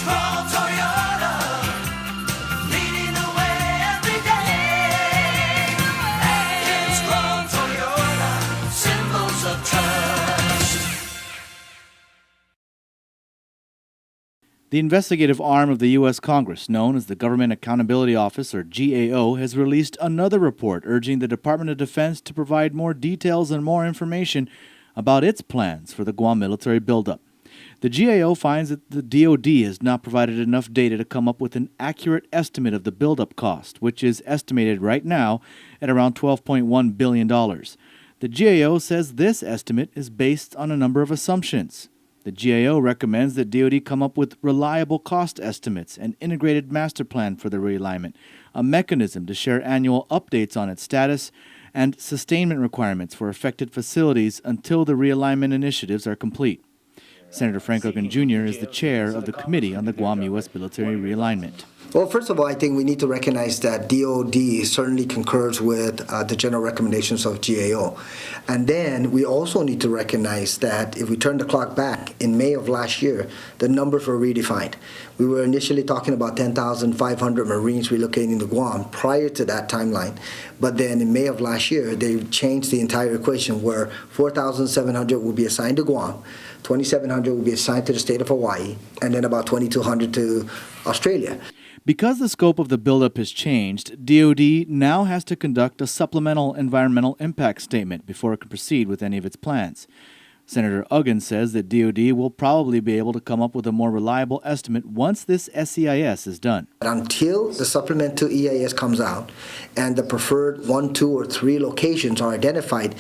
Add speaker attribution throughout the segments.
Speaker 1: grown Toyota, leading the way every day. Atkins grown Toyota, symbols of trust.
Speaker 2: The investigative arm of the U.S. Congress, known as the Government Accountability Office, or GAO, has released another report urging the Department of Defense to provide more details and more information about its plans for the Guam military buildup. The GAO finds that the DoD has not provided enough data to come up with an accurate estimate of the buildup cost, which is estimated right now at around $12.1 billion. The GAO says this estimate is based on a number of assumptions. The GAO recommends that DoD come up with reliable cost estimates, an integrated master plan for the realignment, a mechanism to share annual updates on its status, and sustainment requirements for affected facilities until the realignment initiatives are complete. Senator Frank Ogun Jr. is the chair of the Committee on the Guam U.S. Military Realignment.
Speaker 3: Well, first of all, I think we need to recognize that DoD certainly concurs with the general recommendations of GAO. And then we also need to recognize that if we turn the clock back, in May of last year, the numbers were redefined. We were initially talking about 10,500 Marines relocating to Guam prior to that timeline. But then in May of last year, they changed the entire equation where 4,700 will be assigned to Guam, 2,700 will be assigned to the state of Hawaii, and then about 2,200 to Australia.
Speaker 2: Because the scope of the buildup has changed, DoD now has to conduct a supplemental environmental impact statement before it can proceed with any of its plans. Senator Ogun says that DoD will probably be able to come up with a more reliable estimate once this SEIS is done.
Speaker 3: Until the supplemental EIS comes out and the preferred 1, 2, or 3 locations are identified,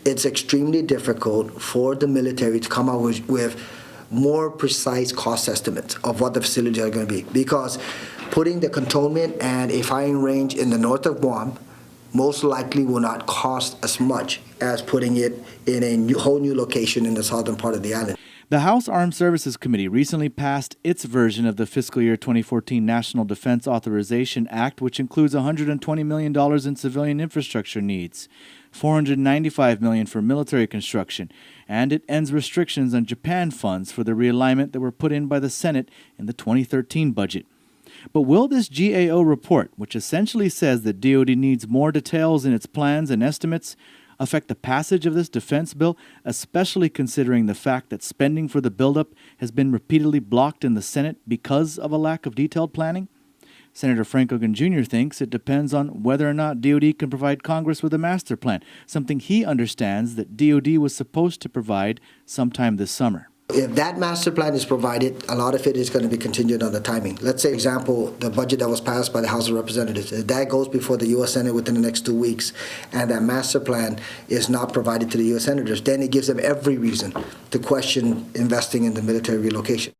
Speaker 3: it's extremely difficult for the military to come out with more precise cost estimates of what the facilities are going to be, because putting the cantonment and a firing range in the north of Guam most likely will not cost as much as putting it in a whole new location in the southern part of the island.
Speaker 2: The House Armed Services Committee recently passed its version of the fiscal year 2014 National Defense Authorization Act, which includes $120 million in civilian infrastructure needs, $495 million for military construction, and it ends restrictions on Japan funds for the realignment that were put in by the Senate in the 2013 budget. But will this GAO report, which essentially says that DoD needs more details in its plans and estimates, affect the passage of this defense bill, especially considering the fact that spending for the buildup has been repeatedly blocked in the Senate because of a lack of detailed planning? Senator Frank Ogun Jr. thinks it depends on whether or not DoD can provide Congress with a master plan, something he understands that DoD was supposed to provide sometime this summer.
Speaker 3: If that master plan is provided, a lot of it is going to be contingent on the timing. Let's say, for example, the budget that was passed by the House of Representatives. If that goes before the U.S. Senate within the next 2 weeks, and that master plan is not provided to the U.S. Senators, then it gives them every reason to question investing in the military relocation.